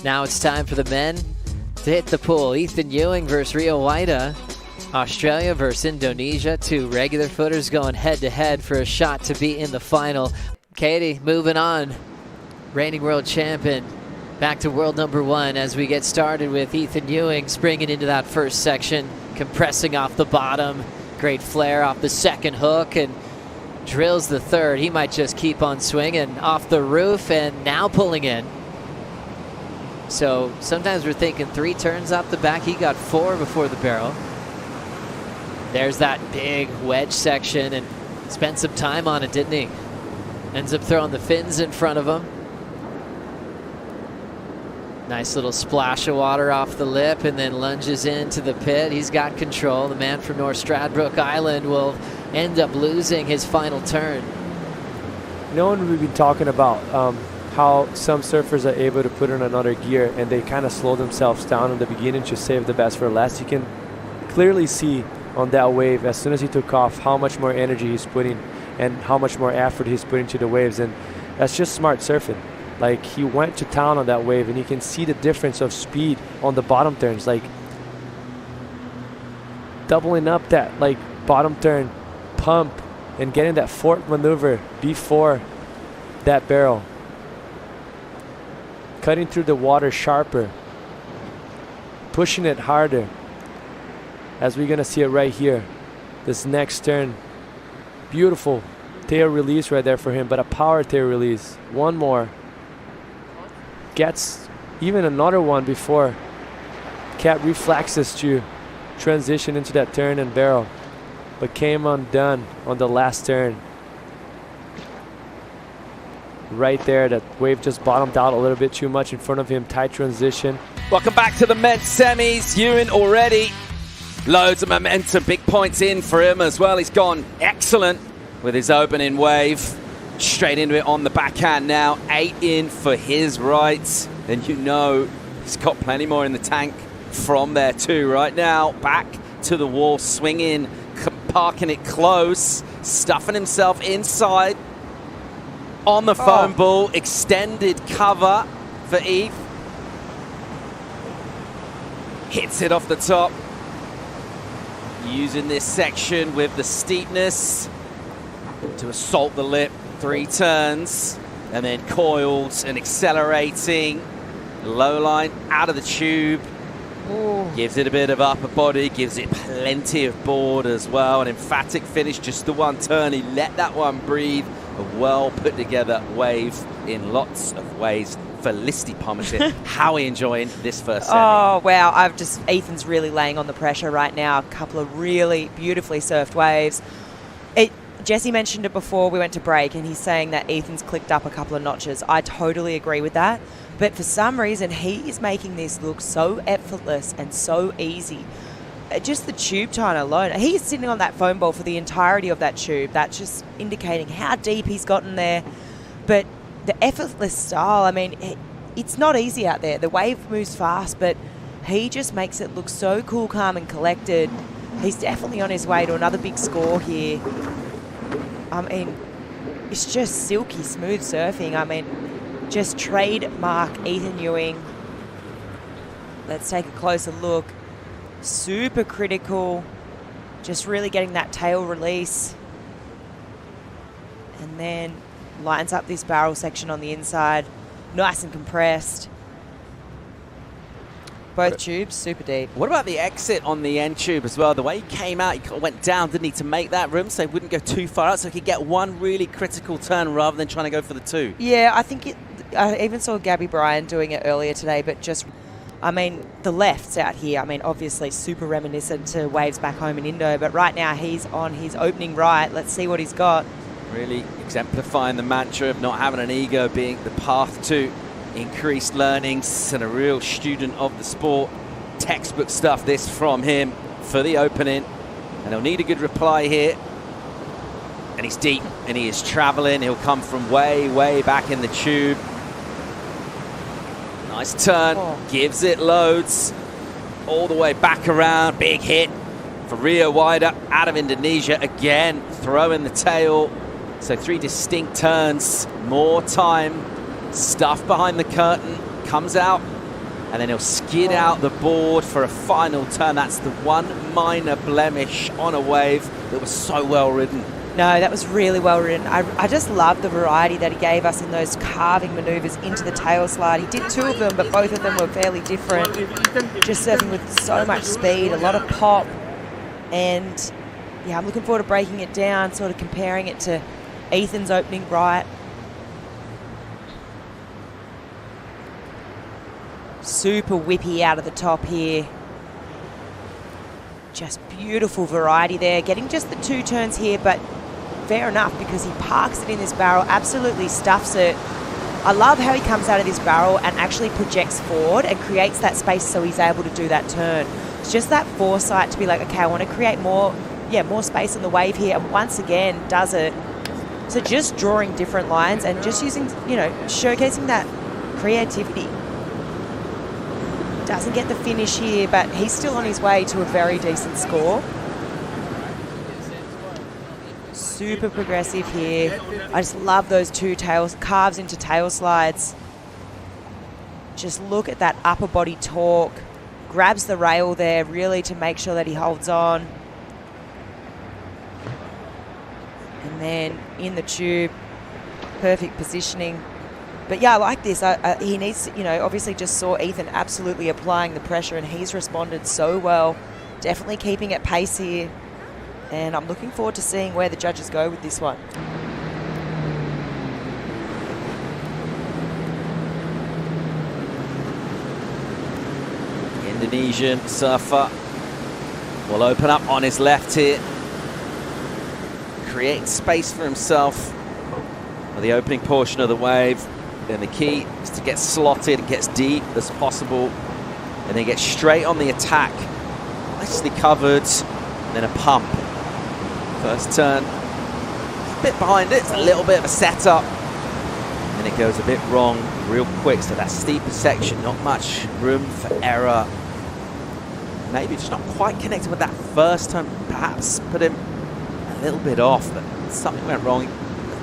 Now it's time for the men to hit the pool. Ethan Ewing versus Rio Waida. Australia versus Indonesia. Two regular footers going head-to-head for a shot to be in the final. Caity moving on. Reigning world champion. Back to world number one as we get started with Ethan Ewing springing into that first section. Compressing off the bottom. Great flare off the second hook and drills the third. He might just keep on swinging off the roof and now pulling in. So sometimes we're thinking 3 turns off the back. He got 4 before the barrel. There's that big wedge section and spent some time on it, didn't he? Ends up throwing the fins in front of him. Nice little splash of water off the lip and then lunges into the pit. He's got control. The man from North Stradbroke Island will end up losing his final turn. No one we've been talking about how some surfers are able to put in another gear and they kind of slow themselves down in the beginning to save the best for last. You can clearly see on that wave as soon as he took off how much more energy he's putting and how much more effort he's putting to the waves, and that's just smart surfing. Like, he went to town on that wave and you can see the difference of speed on the bottom turns, like doubling up that like bottom turn pump and getting that fork maneuver before that barrel, cutting through the water sharper, pushing it harder, as we're gonna see it right here. This next turn, beautiful tail release right there for him, but a power tail release. One more, gets even another one before Cat reflexes to transition into that turn and barrel, but came undone on the last turn. Right there, that wave just bottomed out a little bit too much in front of him. Tight transition. Welcome back to the men's semis. Ewing already loads of momentum, big points in for him as well. He's gone excellent with his opening wave. Straight into it on the backhand now. 8 in for his right. And you know he's got plenty more in the tank from there too. Right now, back to the wall, swinging, parking it close, stuffing himself inside on the foam ball. Extended cover for Eve. Hits it off the top. Using this section with the steepness to assault the lip. 3 turns and then coils and accelerating. Low line out of the tube. Ooh. Gives it a bit of upper body, gives it plenty of board as well. An emphatic finish, just the one turn. He let that one breathe. A well put together wave in lots of ways. Felicity Palmerton, how are you enjoying this first semi? Oh, wow. Ethan's really laying on the pressure right now. A couple of really beautifully surfed waves. Jesse mentioned it before we went to break, and he's saying that Ethan's clicked up a couple of notches. I totally agree with that. But for some reason, he is making this look so effortless and so easy. Just the tube turn alone. He's sitting on that foam ball for the entirety of that tube. That's just indicating how deep he's gotten there. But the effortless style, I mean, it's not easy out there. The wave moves fast, but he just makes it look so cool, calm, and collected. He's definitely on his way to another big score here. I mean, it's just silky smooth surfing. I mean, just trademark Ethan Ewing. Let's take a closer look. Super critical. Just really getting that tail release. And then lines up this barrel section on the inside. Nice and compressed. Both tubes, super deep. What about the exit on the end tube as well? The way he came out, he went down, didn't he, to make that room so he wouldn't go too far out, so he could get one really critical turn rather than trying to go for the 2. Yeah, I think I even saw Gabby Bryan doing it earlier today, but just, I mean, the lefts out here, I mean, obviously super reminiscent to waves back home in Indo, but right now he's on his opening right. Let's see what he's got. Really exemplifying the mantra of not having an ego being the path to increased learnings, and a real student of the sport. Textbook stuff this from him for the opening, and he'll need a good reply here. And he's deep and he is traveling. He'll come from way back in the tube. Nice turn, gives it loads all the way back around. Big hit for Rio Waida out of Indonesia again, throwing the tail. So 3 distinct turns, more time. Stuff behind the curtain, comes out and then he'll skid out the board for a final turn. That's the one minor blemish on a wave that was so well ridden. No, that was really well ridden. I just love the variety that he gave us in those carving manoeuvres into the tail slide. He did 2 of them, but both of them were fairly different. Just surfing with so much speed, a lot of pop. And yeah, I'm looking forward to breaking it down, sort of comparing it to Ethan's opening right. Super whippy out of the top here. Just beautiful variety there. Getting just the 2 turns here, but fair enough because he parks it in this barrel, absolutely stuffs it. I love how he comes out of this barrel and actually projects forward and creates that space so he's able to do that turn. It's just that foresight to be like, okay, I want to create more space on the wave here, and once again does it. So just drawing different lines and just using, showcasing that creativity. Doesn't get the finish here, but he's still on his way to a very decent score. Super progressive here. I just love those 2 carves into tail slides. Just look at that upper body torque. Grabs the rail there really to make sure that he holds on. And then in the tube, perfect positioning. But yeah, I like this. He needs, obviously just saw Ethan absolutely applying the pressure and he's responded so well. Definitely keeping at pace here. And I'm looking forward to seeing where the judges go with this one. The Indonesian surfer will open up on his left here. Create space for himself for the opening portion of the wave. Then the key is to get slotted and get as deep as possible, and then get straight on the attack. Nicely covered, and then a pump. First turn, a bit behind it, it's a little bit of a setup, and it goes a bit wrong real quick. So that steeper section, not much room for error. Maybe just not quite connected with that first turn, perhaps put him a little bit off, but something went wrong.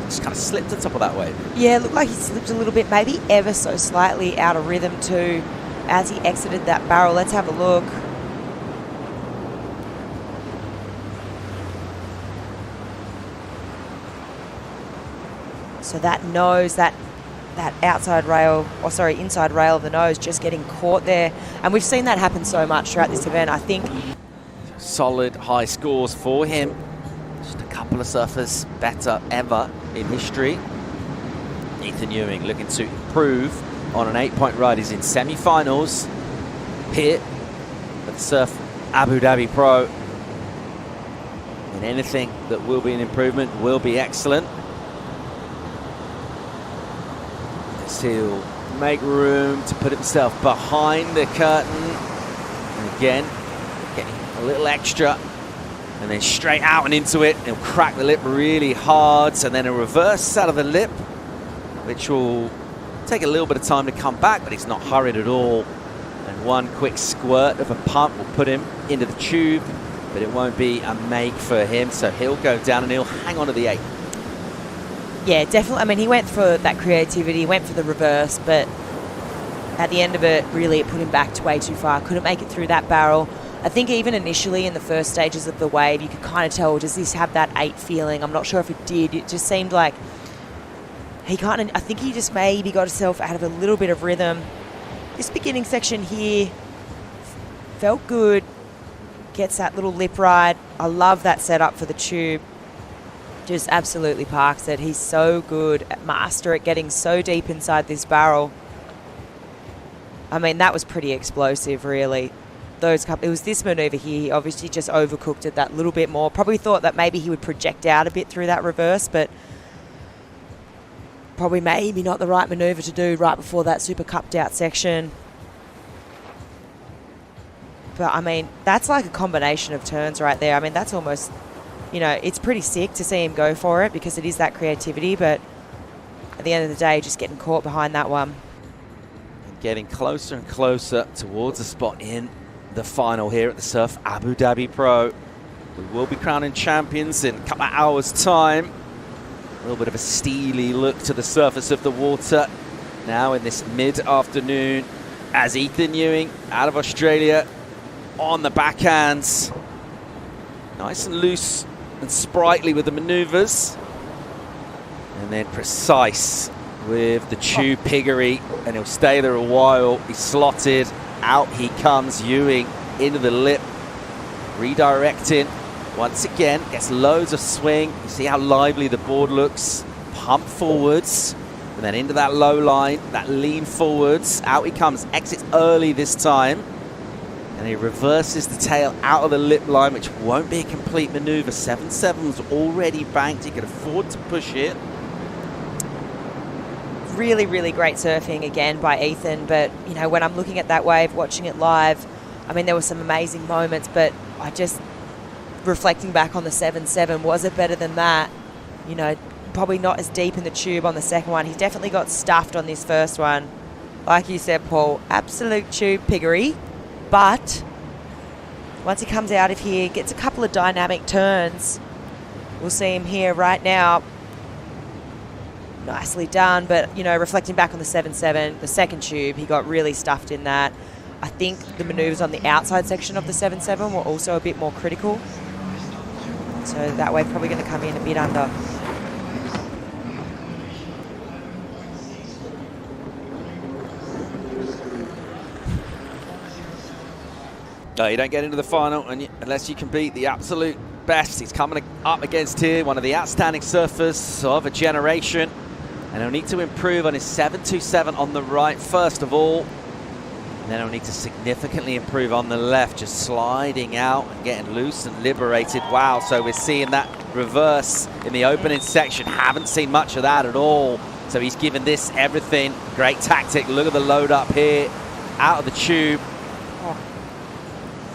Just kind of slipped on top of that wave. Yeah, it looked like he slipped a little bit, maybe ever so slightly out of rhythm too, as he exited that barrel. Let's have a look. So that nose, that outside rail, inside rail of the nose just getting caught there. And we've seen that happen so much throughout this event, I think. Solid high scores for him. Just a couple of surfers better ever in history. Ethan Ewing looking to improve on an 8-point ride. He's in semi-finals here at the Surf Abu Dhabi Pro. And anything that will be an improvement will be excellent. He'll make room to put himself behind the curtain. And again, getting a little extra. And then straight out and into it. He'll crack the lip really hard. And then a reverse out of the lip, which will take a little bit of time to come back, but he's not hurried at all. And one quick squirt of a pump will put him into the tube, but it won't be a make for him. So he'll go down and he'll hang on to the 8. Yeah, definitely. I mean, he went for that creativity, went for the reverse, but at the end of it, really, it put him back way too far. Couldn't make it through that barrel. I think even initially in the first stages of the wave, you could kind of tell, does this have that 8 feeling? I'm not sure if it did. It just seemed like I think he just maybe got himself out of a little bit of rhythm. This beginning section here felt good. Gets that little lip ride. I love that setup for the tube. Just absolutely parks it. He's so good at master at getting so deep inside this barrel. I mean, that was pretty explosive, really. It was this maneuver here. He obviously just overcooked it that little bit more. Probably thought that maybe he would project out a bit through that reverse, but probably maybe not the right maneuver to do right before that super cupped out section. But I mean, that's like a combination of turns right there. I mean, that's almost, it's pretty sick to see him go for it because it is that creativity, but at the end of the day, just getting caught behind that one. And getting closer and closer towards a spot in the final here at the Surf Abu Dhabi Pro. We will be crowning champions in a couple of hours' time. A little bit of a steely look to the surface of the water now in this mid-afternoon as Ethan Ewing out of Australia on the backhands. Nice and loose and sprightly with the maneuvers. And then precise with the tube piggery, and he'll stay there a while. He's slotted, out he comes, Ewing into the lip, redirecting. Once again, gets loads of swing. You see how lively the board looks. Pump forwards, and then into that low line, that lean forwards. Out he comes, exits early this time. And he reverses the tail out of the lip line, which won't be a complete maneuver. 7-7 was already banked. He could afford to push it. Really, really great surfing again by Ethan. But, you know, when I'm looking at that wave, watching it live, I mean, there were some amazing moments, but I just, reflecting back on the 7-7, was it better than that? You know, probably not as deep in the tube on the second one. He definitely got stuffed on this first one. Like you said, Paul, absolute tube piggery. But once he comes out of here, gets a couple of dynamic turns. We'll see him here right now. Nicely done, but, you know, reflecting back on the 7-7, the second tube, he got really stuffed in that. I think the maneuvers on the outside section of the 7-7 were also a bit more critical. So that wave probably going to come in a bit under. No, you don't get into the final unless you can beat the absolute best. He's coming up against here one of the outstanding surfers of a generation. And he'll need to improve on his 7-2-7 on the right first of all. And then he'll need to significantly improve on the left, just sliding out and getting loose and liberated. Wow, so we're seeing that reverse in the opening section. Haven't seen much of that at all. So he's given this everything. Great tactic. Look at the load up here, out of the tube.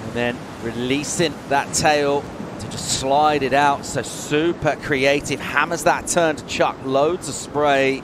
And then releasing that tail to just slide it out. So super creative. Hammers that turn to chuck loads of spray.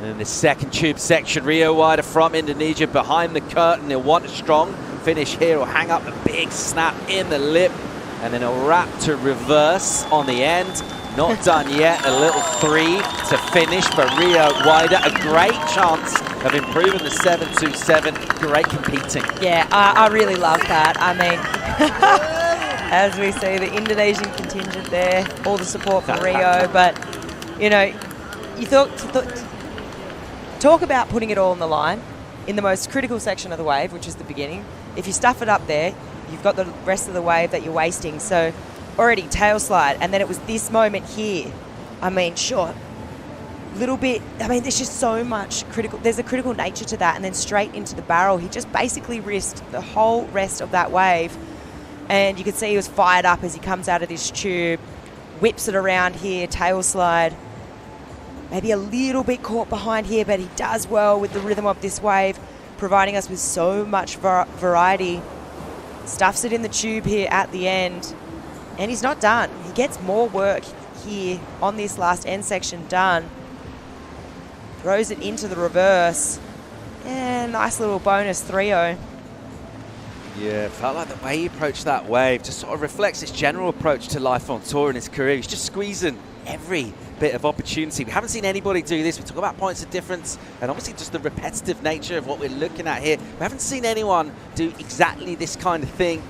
And in the second tube section, Rio Waida from Indonesia behind the curtain. He'll want a strong finish here. He'll hang up a big snap in the lip. And then he'll wrap to reverse on the end. Not done yet. A little 3 to finish for Rio Waida. A great chance of improving the 7-2-7. Great competing. Yeah, I really love that. I mean, as we see the Indonesian contingent there, all the support for Rio. But, you know, you talk about putting it all on the line in the most critical section of the wave, which is the beginning. If you stuff it up there, you've got the rest of the wave that you're wasting. So already tail slide, and then it was this moment here. I mean, sure, little bit, I mean, there's just so much critical, there's a critical nature to that, and then straight into the barrel. He just basically risked the whole rest of that wave, and you could see he was fired up as he comes out of this tube, whips it around here, tail slide. Maybe a little bit caught behind here, but he does well with the rhythm of this wave, providing us with so much variety. Stuffs it in the tube here at the end, and he's not done. He gets more work here on this last end section done. Throws it into the reverse. And nice little bonus 3-0. Yeah, felt like the way he approached that wave just sort of reflects his general approach to life on tour in his career. He's just squeezing every bit of opportunity. We haven't seen anybody do this. We talk about points of difference and obviously just the repetitive nature of what we're looking at here. We haven't seen anyone do exactly this kind of thing.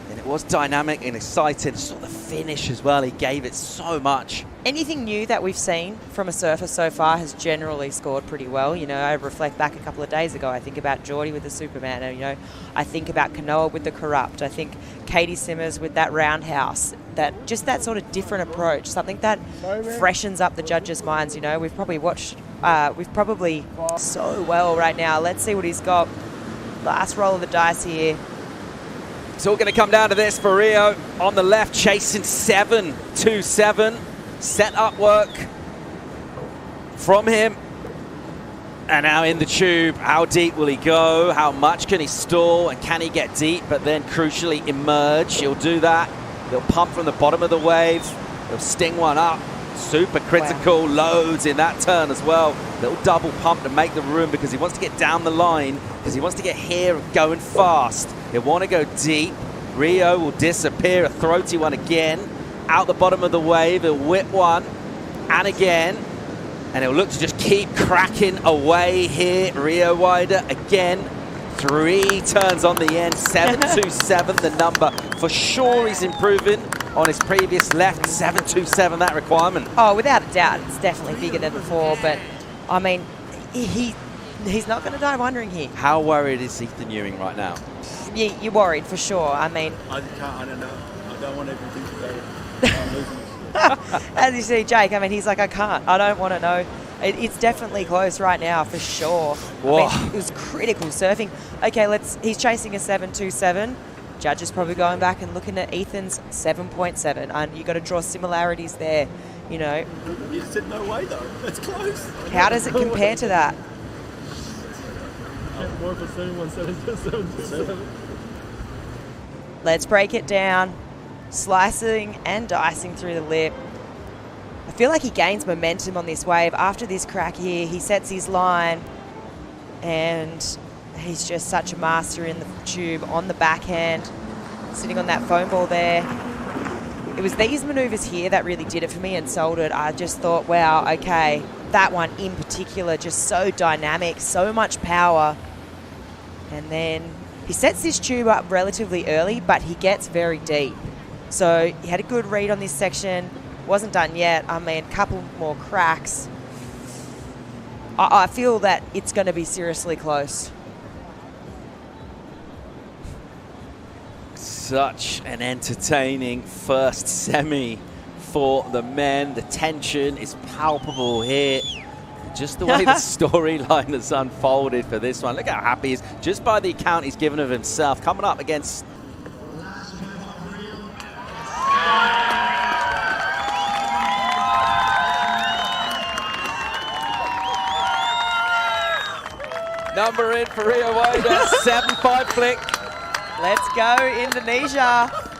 And it was dynamic and exciting. Sort of the finish as well. He gave it so much. Anything new that we've seen from a surfer so far has generally scored pretty well. You know, I reflect back a couple of days ago. I think about Geordie with the Superman. And, you know, I think about Kanoa with the Corrupt. I think Caity Simmers with that roundhouse. That sort of different approach, something that freshens up the judges' minds. You know, we've probably so well right now. Let's see what he's got. Last roll of the dice here. It's all going to come down to this for Rio. On the left, chasing 7-2-7. Set up work from him. And now in the tube, how deep will he go? How much can he stall? And can he get deep, but then crucially emerge? He'll do that. He'll pump from the bottom of the wave. He'll sting one up. Super critical. Wow. Loads in that turn as well. Little double pump to make the room because he wants to get down the line, because he wants to get here going fast. He'll want to go deep. Rio will disappear. A throaty one again. Out the bottom of the wave. He'll whip one. And again. And he'll look to just keep cracking away here. Rio Waida again. 3 turns on the end. 727 the number. For sure he's improving on his previous left. 727 that requirement. Oh, without a doubt, it's definitely bigger than before. But, I mean, he's not going to die wondering here. How worried is Ethan Ewing right now? You're worried for sure. I mean, I don't know. I don't want to even think about it. I'm losing. as you see, Jake, I mean, he's like, I can't. I don't want to know. It's definitely close right now, for sure. Whoa. I mean, it was critical surfing. Okay, he's chasing a 7.27. Judge is probably going back and looking at Ethan's 7.7. And you've got to draw similarities there, you know. You said no way, though. That's close. How does it compare to that? More of a 7.17. Let's break it down. Slicing and dicing through the lip. I feel like he gains momentum on this wave. After this crack here, he sets his line, and he's just such a master in the tube on the backhand, sitting on that foam ball there. It was these maneuvers here that really did it for me and sold it. I just thought, wow, okay, that one in particular, just so dynamic, so much power. And then he sets this tube up relatively early, but he gets very deep. So he had a good read on this section. Wasn't done yet. I mean, a couple more cracks. I feel that it's going to be seriously close. Such an entertaining first semi for the men. The tension is palpable here. Just the way the storyline has unfolded for this one. Look how happy he is. Just by the account he's given of himself. Coming up against... Number in for Rio Waida. 7.5 flick. Let's go, Indonesia.